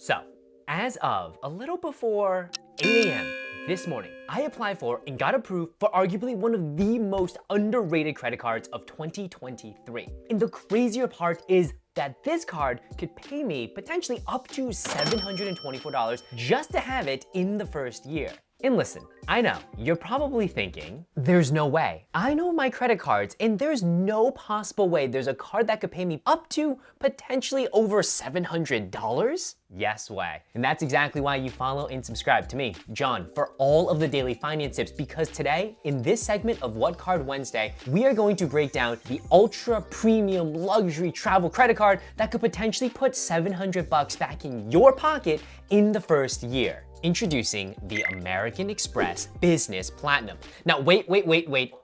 So, as of a little before 8 a.m. this morning, I applied for and got approved for arguably one of the most underrated credit cards of 2023. And the crazier part is that this card could pay me potentially up to $724 just to have it in the first year. And listen, I know, you're probably thinking, there's no way. I know my credit cards, and there's no possible way there's a card that could pay me up to potentially over $700? Yes way. And that's exactly why you follow and subscribe to me, John, for all of the daily finance tips, because today, in this segment of What Card Wednesday, we are going to break down the ultra premium luxury travel credit card that could potentially put $700 back in your pocket in the first year. Introducing the American Express Business Platinum. Now, wait.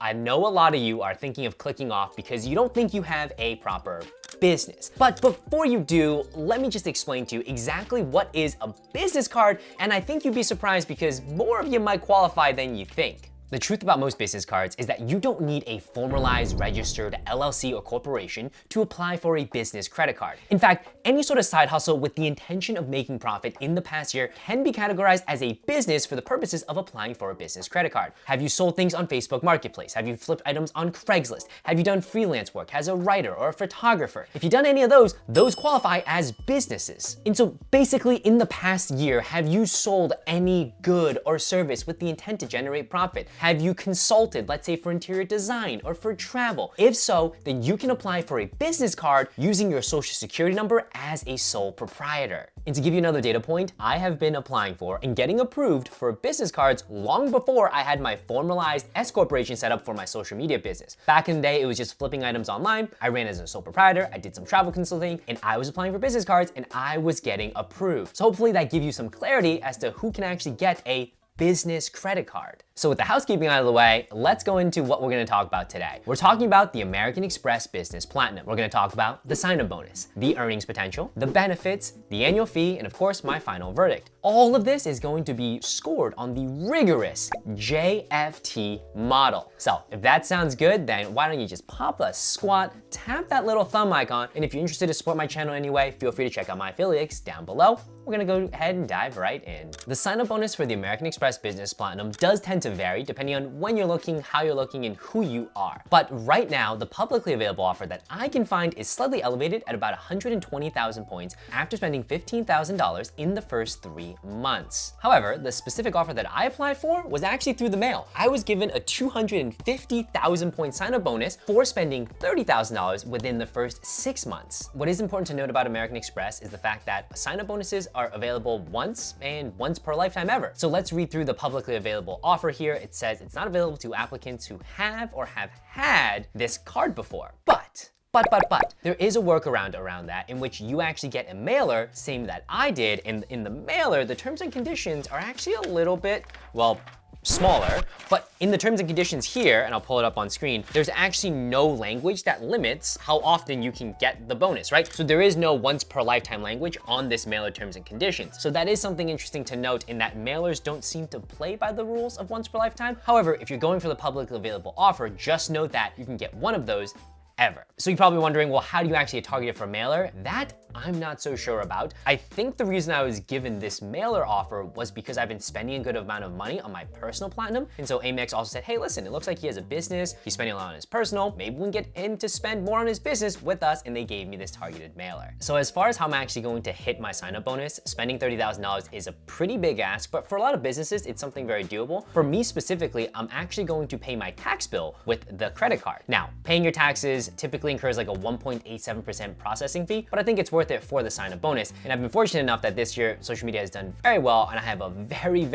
I know a lot of you are thinking of clicking off because you don't think you have a proper business. But before you do, let me just explain to you exactly what is a business card, and I think you'd be surprised because more of you might qualify than you think. The truth about most business cards is that you don't need a formalized registered LLC or corporation to apply for a business credit card. In fact, any sort of side hustle with the intention of making profit in the past year can be categorized as a business for the purposes of applying for a business credit card. Have you sold things on Facebook Marketplace? Have you flipped items on Craigslist? Have you done freelance work as a writer or a photographer? If you've done any of those qualify as businesses. And so basically in the past year, have you sold any good or service with the intent to generate profit? Have you consulted, let's say for interior design or for travel? If so, then you can apply for a business card using your social security number as a sole proprietor. And to give you another data point, I have been applying for and getting approved for business cards long before I had my formalized S corporation set up for my social media business. Back in the day, it was just flipping items online. I ran as a sole proprietor, I did some travel consulting, and I was applying for business cards and I was getting approved. So hopefully that gives you some clarity as to who can actually get a business credit card. So with the housekeeping out of the way, let's go into what we're gonna talk about today. We're talking about the American Express Business Platinum. We're gonna talk about the sign-up bonus, the earnings potential, the benefits, the annual fee, and of course, my final verdict. All of this is going to be scored on the rigorous JFT model. So if that sounds good, then why don't you just pop a squat, tap that little thumb icon, and if you're interested to support my channel anyway, feel free to check out my affiliates down below. We're gonna go ahead and dive right in. The sign-up bonus for the American Express Business Platinum does tend to vary depending on when you're looking, how you're looking, and who you are. But right now, the publicly available offer that I can find is slightly elevated at about 120,000 points after spending $15,000 in the first 3 months. However, the specific offer that I applied for was actually through the mail. I was given a 250,000 point sign-up bonus for spending $30,000 within the first 6 months. What is important to note about American Express is the fact that sign-up bonuses are available once and once per lifetime ever. So let's read through the publicly available offer here. It says it's not available to applicants who have or have had this card before. But there is a workaround around that in which you actually get a mailer, same that I did, and in the mailer, the terms and conditions are actually a little bit, well, smaller, but in the terms and conditions here, and I'll pull it up on screen, there's actually no language that limits how often you can get the bonus, right? So there is no once per lifetime language on this mailer terms and conditions. So that is something interesting to note in that mailers don't seem to play by the rules of once per lifetime. However, if you're going for the publicly available offer, just note that you can get one of those ever. So you're probably wondering, well, how do you actually target it for mailer? That I'm not so sure about. I think the reason I was given this mailer offer was because I've been spending a good amount of money on my personal platinum. And so Amex also said, hey, listen, it looks like he has a business. He's spending a lot on his personal. Maybe we can get him to spend more on his business with us. And they gave me this targeted mailer. So as far as how I'm actually going to hit my sign-up bonus, spending $30,000 is a pretty big ask, but for a lot of businesses, it's something very doable. For me specifically, I'm actually going to pay my tax bill with the credit card. Now, paying your taxes typically incurs like a 1.87% processing fee, but I think it's worth it for the sign-up bonus. And I've been fortunate enough that this year social media has done very well, and I have a very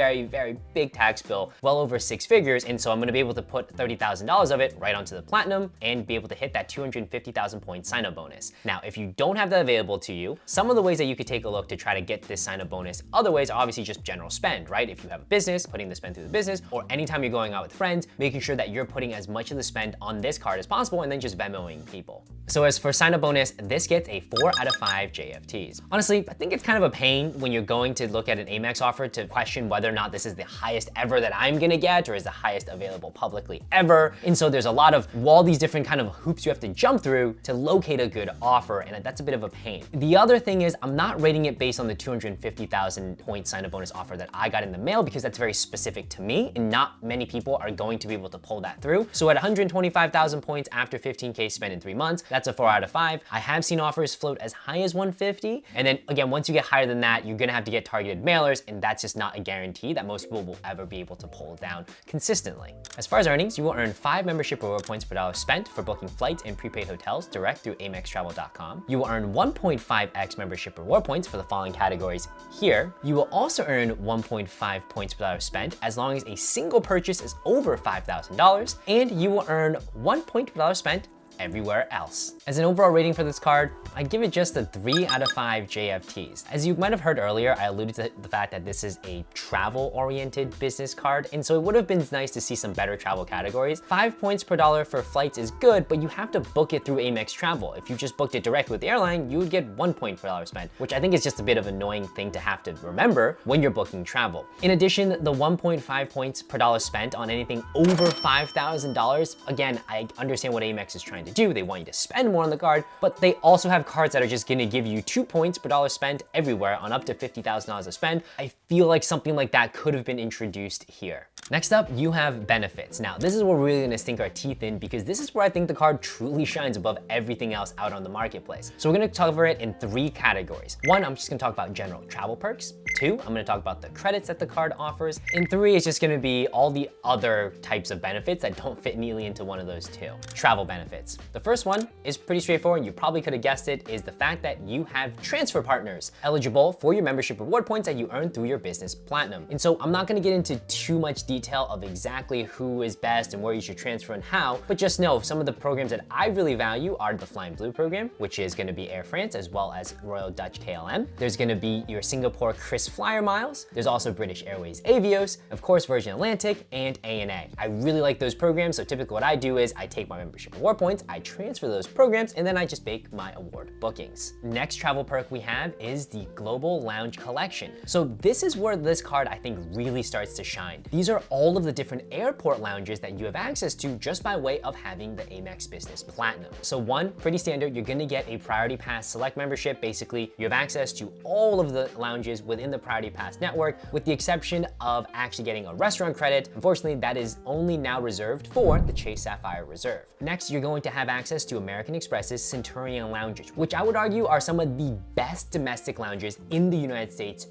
big tax bill, well over 6 figures, and so I'm gonna be able to put $30,000 of it right onto the platinum and be able to hit that 250,000 point sign-up bonus. Now, if you don't have that available to you, some of the ways that you could take a look to try to get this sign-up bonus, other ways are obviously just general spend, right? If you have a business, putting the spend through the business, or anytime you're going out with friends, making sure that you're putting as much of the spend on this card as possible, and then just Venmo annoying people. So as for sign-up bonus, this gets a 4 out of 5 JFTs. Honestly, I think it's kind of a pain when you're going to look at an Amex offer to question whether or not this is the highest ever that I'm gonna get or is the highest available publicly ever. And so there's a lot of all these different kind of hoops you have to jump through to locate a good offer, and that's a bit of a pain. The other thing is I'm not rating it based on the 250,000 point sign-up bonus offer that I got in the mail because that's very specific to me and not many people are going to be able to pull that through. So at 125,000 points after 15K spent in 3 months, that's a 4 out of 5. I have seen offers float as high as 150. And then again, once you get higher than that, you're gonna have to get targeted mailers, and that's just not a guarantee that most people will ever be able to pull down consistently. As far as earnings, you will earn 5 membership reward points per dollar spent for booking flights and prepaid hotels direct through amextravel.com. You will earn 1.5x membership reward points for the following categories here. You will also earn 1.5 points per dollar spent as long as a single purchase is over $5,000, and you will earn 1 point per dollar spent everywhere else. As an overall rating for this card, I'd give it just a 3 out of 5 JFTs. As you might have heard earlier, I alluded to the fact that this is a travel-oriented business card, and so it would have been nice to see some better travel categories. 5 points per dollar for flights is good, but you have to book it through Amex Travel. If you just booked it direct with the airline, you would get 1 point per dollar spent, which I think is just a bit of an annoying thing to have to remember when you're booking travel. In addition, the 1.5 points per dollar spent on anything over $5,000, again, I understand what Amex is trying to do. They want you to spend more on the card, but they also have cards that are just gonna give you 2 points per dollar spent everywhere on up to $50,000 of spend. I feel like something like that could have been introduced here. Next up, you have benefits. Now, this is where we're really gonna sink our teeth in because this is where I think the card truly shines above everything else out on the marketplace. So we're gonna cover it in 3 categories. 1, I'm just gonna talk about general travel perks. 2, I'm gonna talk about the credits that the card offers. And 3 is just gonna be all the other types of benefits that don't fit neatly into one of those 2. Travel benefits. The first one is pretty straightforward, and you probably could have guessed it, is the fact that you have transfer partners eligible for your membership reward points that you earn through your business platinum. And so I'm not gonna get into too much detail of exactly who is best and where you should transfer and how, but just know some of the programs that I really value are the Flying Blue program, which is gonna be Air France, as well as Royal Dutch KLM. There's gonna be your Singapore Chris Flyer miles. There's also British Airways Avios, of course, Virgin Atlantic, and ANA. I really like those programs, so typically what I do is I take my membership reward points, I transfer those programs, and then I just make my award bookings. Next travel perk we have is the Global Lounge Collection. So this is where this card I think really starts to shine. These are all of the different airport lounges that you have access to just by way of having the Amex Business Platinum. So 1, pretty standard, you're gonna get a Priority Pass Select membership. Basically, you have access to all of the lounges within the Priority Pass network, with the exception of actually getting a restaurant credit. Unfortunately, that is only now reserved for the Chase Sapphire Reserve. Next, you're going to have access to American Express's Centurion lounges, which I would argue are some of the best domestic lounges in the United States,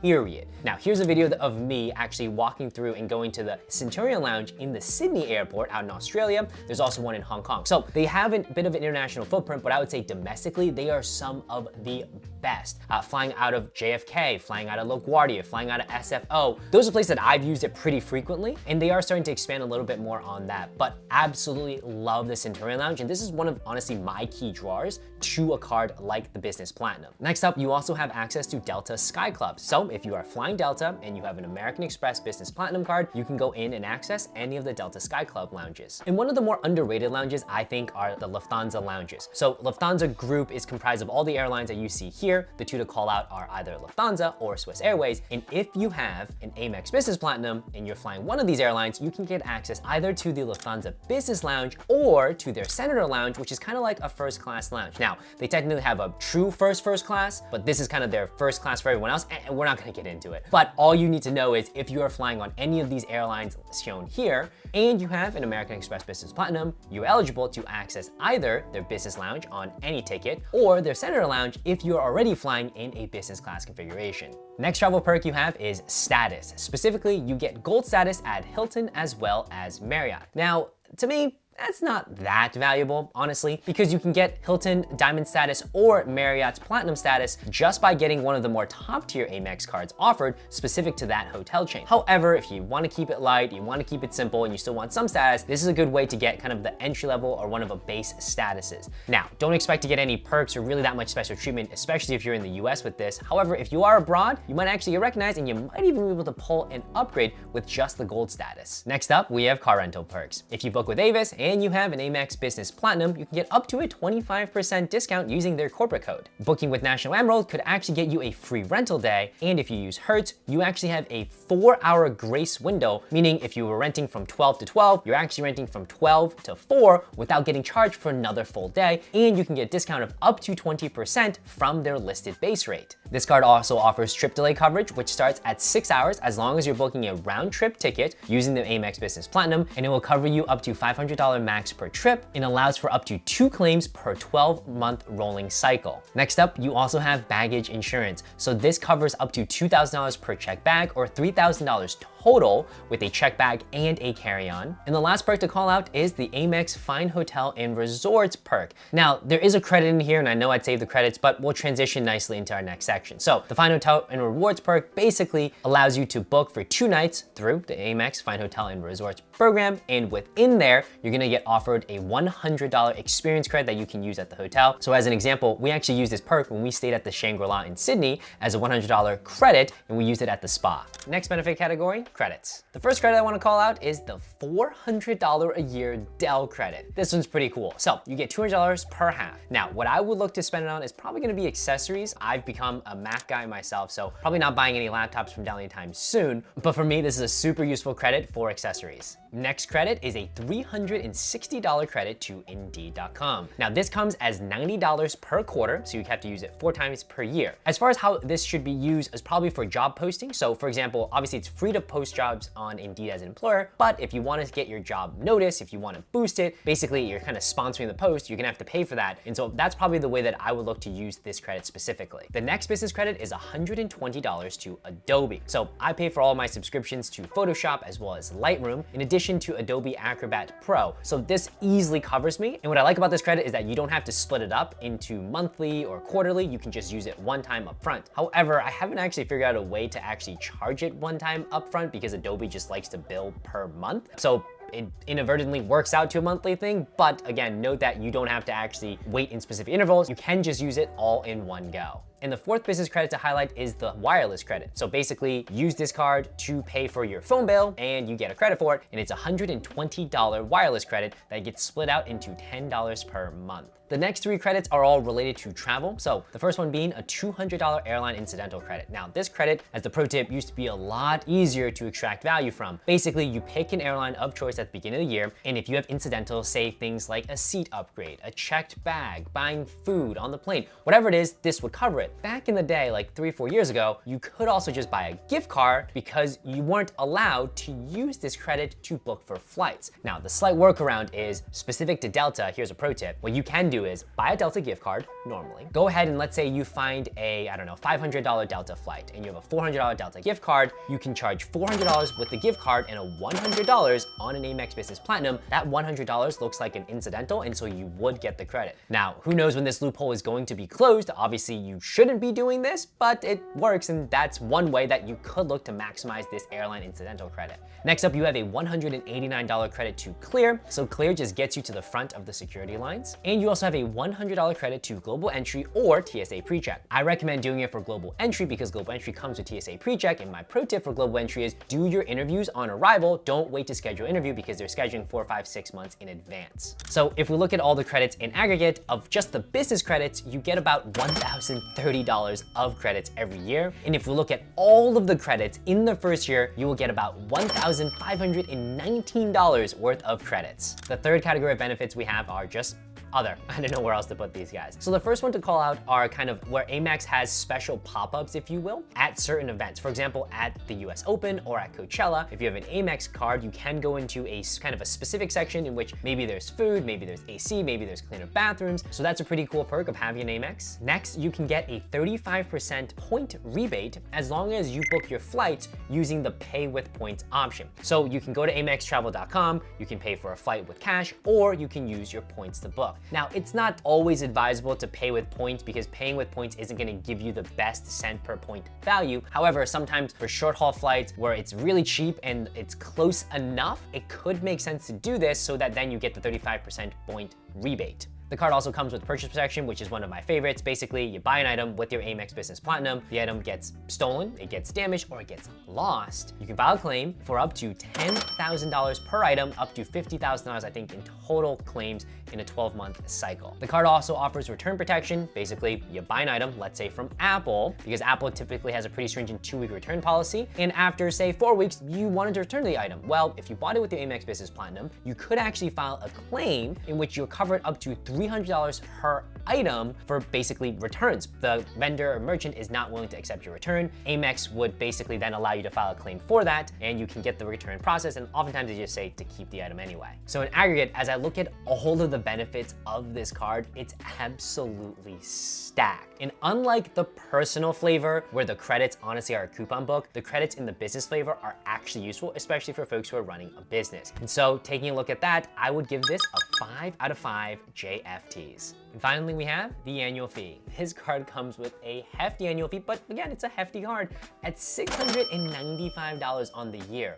period. Now, here's a video of me actually walking through and going to the Centurion Lounge in the Sydney airport out in Australia. There's also one in Hong Kong. So they have a bit of an international footprint, but I would say domestically, they are some of the best. Flying out of JFK, flying out of LaGuardia, flying out of SFO. Those are places that I've used it pretty frequently, and they are starting to expand a little bit more on that, but absolutely love the Centurion Lounge, and this is one of, honestly, my key drawers to a card like the Business Platinum. Next up, you also have access to Delta Sky Club. So if you are flying Delta and you have an American Express Business Platinum card, you can go in and access any of the Delta Sky Club lounges. And one of the more underrated lounges, I think, are the Lufthansa lounges. So Lufthansa Group is comprised of all the airlines that you see here. The 2 to call out are either Lufthansa or Swiss Airways. And if you have an Amex Business Platinum and you're flying one of these airlines, you can get access either to the Lufthansa Business Lounge or to their Senator Lounge, which is kind of like a first class lounge. Now, they technically have a true first class, but this is kind of their first class for everyone else, and we're not gonna get into it. But all you need to know is if you are flying on any of these airlines shown here, and you have an American Express Business Platinum, you're eligible to access either their Business Lounge on any ticket or their Senator Lounge if you're already flying in a business class configuration. Next travel perk you have is status. Specifically, you get gold status at Hilton as well as Marriott. Now, to me, that's not that valuable, honestly, because you can get Hilton Diamond status or Marriott's Platinum status just by getting one of the more top-tier Amex cards offered specific to that hotel chain. However, if you want to keep it light, you want to keep it simple, and you still want some status, this is a good way to get kind of the entry level or one of a base statuses. Now, don't expect to get any perks or really that much special treatment, especially if you're in the US with this. However, if you are abroad, you might actually get recognized and you might even be able to pull an upgrade with just the gold status. Next up, we have car rental perks. If you book with Avis and and you have an Amex Business Platinum, you can get up to a 25% discount using their corporate code. Booking with National Emerald could actually get you a free rental day, and if you use Hertz, you actually have a 4-hour grace window, meaning if you were renting from 12 to 12, you're actually renting from 12 to 4 without getting charged for another full day, and you can get a discount of up to 20% from their listed base rate. This card also offers trip delay coverage, which starts at 6 hours as long as you're booking a round-trip ticket using the Amex Business Platinum, and it will cover you up to $500 max per trip and allows for up to 2 claims per 12-month rolling cycle. Next up, you also have baggage insurance. So this covers up to $2,000 per check bag or $3,000 total with a check bag and a carry-on. And the last perk to call out is the Amex Fine Hotel and Resorts perk. Now, there is a credit in here, and I know I'd save the credits, but we'll transition nicely into our next section. So the Fine Hotel and Rewards perk basically allows you to book for 2 nights through the Amex Fine Hotel and Resorts program, and within there, you're gonna get offered a $100 experience credit that you can use at the hotel. So as an example, we actually used this perk when we stayed at the Shangri-La in Sydney as a $100 credit, and we used it at the spa. Next benefit category, credits. The first credit I wanna call out is the $400 a year Dell credit. This one's pretty cool. So you get $200 per half. Now, what I would look to spend it on is probably gonna be accessories. I've become a Mac guy myself, so probably not buying any laptops from Dell anytime soon, but for me, this is a super useful credit for accessories. Next credit is a $360 credit to Indeed.com. Now this comes as $90 per quarter, so you have to use it 4 times per year. As far as how this should be used is probably for job posting. So for example, obviously it's free to post jobs on Indeed as an employer, but if you want to get your job notice, if you want to boost it, basically you're kind of sponsoring the post, you're gonna have to pay for that. And so that's probably the way that I would look to use this credit specifically. The next business credit is $120 to Adobe. So I pay for all my subscriptions to Photoshop as well as Lightroom, in addition to Adobe Acrobat Pro. So this easily covers me. And what I like about this credit is that you don't have to split it up into monthly or quarterly. You can just use it one time up front. However, I haven't actually figured out a way to actually charge it one time up front because Adobe just likes to bill per month. So it inadvertently works out to a monthly thing, but again, note that you don't have to actually wait in specific intervals. You can just use it all in one go. And the fourth business credit to highlight is the wireless credit. So basically, use this card to pay for your phone bill and you get a credit for it, and it's a $120 wireless credit that gets split out into $10 per month. The next 3 credits are all related to travel. So the first one being a $200 airline incidental credit. Now this credit, as the pro tip, used to be a lot easier to extract value from. Basically, you pick an airline of choice at the beginning of the year, and if you have incidentals, say things like a seat upgrade, a checked bag, buying food on the plane, whatever it is, this would cover it. Back in the day, like 3 or 4 years ago, you could also just buy a gift card because you weren't allowed to use this credit to book for flights. Now, the slight workaround is specific to Delta. Here's a pro tip. What you can do is buy a Delta gift card normally. Go ahead and let's say you find a, I don't know, $500 Delta flight and you have a $400 Delta gift card. You can charge $400 with the gift card and a $100 on an Amex Business Platinum. That $100 looks like an incidental, and so you would get the credit. Now, who knows when this loophole is going to be closed? Obviously, you shouldn't be doing this, but it works, and that's one way that you could look to maximize this airline incidental credit. Next up, you have a $189 credit to Clear. So Clear just gets you to the front of the security lines. And you also have a $100 credit to Global Entry or TSA PreCheck. I recommend doing it for Global Entry because Global Entry comes with TSA PreCheck, and my pro tip for Global Entry is do your interviews on arrival. Don't wait to schedule an interview because they're scheduling 4, 5, 6 months in advance. So if we look at all the credits in aggregate of just the business credits, you get about $1,030 of credits every year. And if we look at all of the credits in the first year, you will get about $1,519 worth of credits. The third category of benefits we have are just other. I don't know where else to put these guys. So the first one to call out are kind of where Amex has special pop-ups, if you will, at certain events. For example, at the US Open or at Coachella, if you have an Amex card, you can go into a kind of a specific section in which maybe there's food, maybe there's AC, maybe there's cleaner bathrooms. So that's a pretty cool perk of having an Amex. Next, you can get a 35% point rebate as long as you book your flights using the pay with points option. So you can go to amextravel.com, you can pay for a flight with cash, or you can use your points to book. Now, it's not always advisable to pay with points because paying with points isn't gonna give you the best cent per point value. However, sometimes for short haul flights where it's really cheap and it's close enough, it could make sense to do this so that then you get the 35% point rebate. The card also comes with purchase protection, which is one of my favorites. Basically, you buy an item with your Amex Business Platinum, the item gets stolen, it gets damaged, or it gets lost. You can file a claim for up to $10,000 per item, up to $50,000, I think, in total claims in a 12-month cycle. The card also offers return protection. Basically, you buy an item, let's say from Apple, because Apple typically has a pretty stringent 2-week return policy, and after, say, 4 weeks, you wanted to return the item. Well, if you bought it with your Amex Business Platinum, you could actually file a claim in which you're covered up to $300 per item for basically returns. The vendor or merchant is not willing to accept your return. Amex would basically then allow you to file a claim for that, and you can get the return process, and oftentimes they just say to keep the item anyway. So in aggregate, as I look at all of the benefits of this card, it's absolutely stacked. And unlike the personal flavor, where the credits honestly are a coupon book, the credits in the business flavor are actually useful, especially for folks who are running a business. And so taking a look at that, I would give this a 5 out of 5 JFTs. And finally, we have the annual fee. This card comes with a hefty annual fee, but again, it's a hefty card at $695 on the year.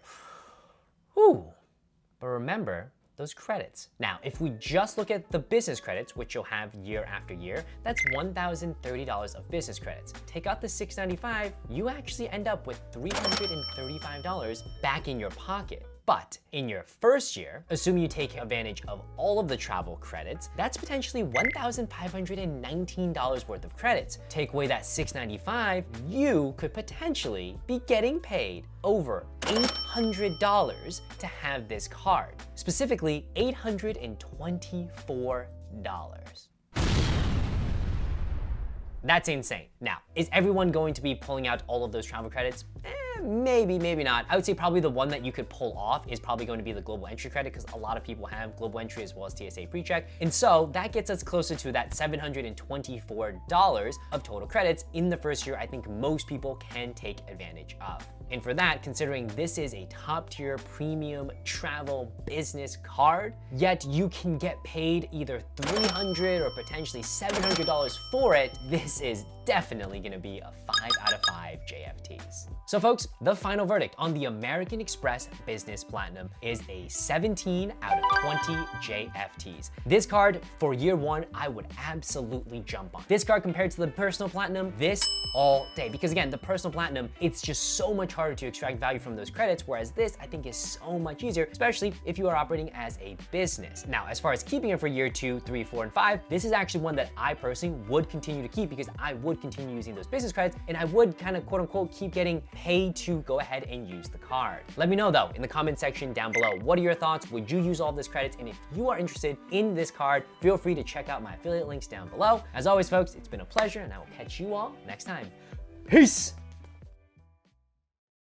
Whew. But remember, those credits. Now, if we just look at the business credits, which you'll have year after year, that's $1,030 of business credits. Take out the $695, you actually end up with $335 back in your pocket. But in your first year, assuming you take advantage of all of the travel credits, that's potentially $1,519 worth of credits. Take away that $695, you could potentially be getting paid over $800 to have this card. Specifically, $824. That's insane. Now, is everyone going to be pulling out all of those travel credits? Maybe, maybe not. I would say probably the one that you could pull off is probably going to be the global entry credit, because a lot of people have global entry as well as TSA PreCheck. And so that gets us closer to that $724 of total credits in the first year I think most people can take advantage of. And for that, considering this is a top tier premium travel business card, yet you can get paid either $300 or potentially $700 for it, this is definitely gonna be a 5 out of 5 JFTs. So folks, the final verdict on the American Express Business Platinum is a 17 out of 20 JFTs. This card, for year one, I would absolutely jump on. This card compared to the Personal Platinum, this all day. Because again, the Personal Platinum, it's just so much harder to extract value from those credits, whereas this, I think, is so much easier, especially if you are operating as a business. Now, as far as keeping it for year 2, 3, 4, and 5, this is actually one that I personally would continue to keep, because I would continue using those business credits, and I would kind of quote unquote keep getting paid to go ahead and use the card. Let me know though in the comment section down below, what are your thoughts? Would you use all of this credits? And if you are interested in this card, feel free to check out my affiliate links down below. As always, folks, it's been a pleasure, and I will catch you all next time. Peace!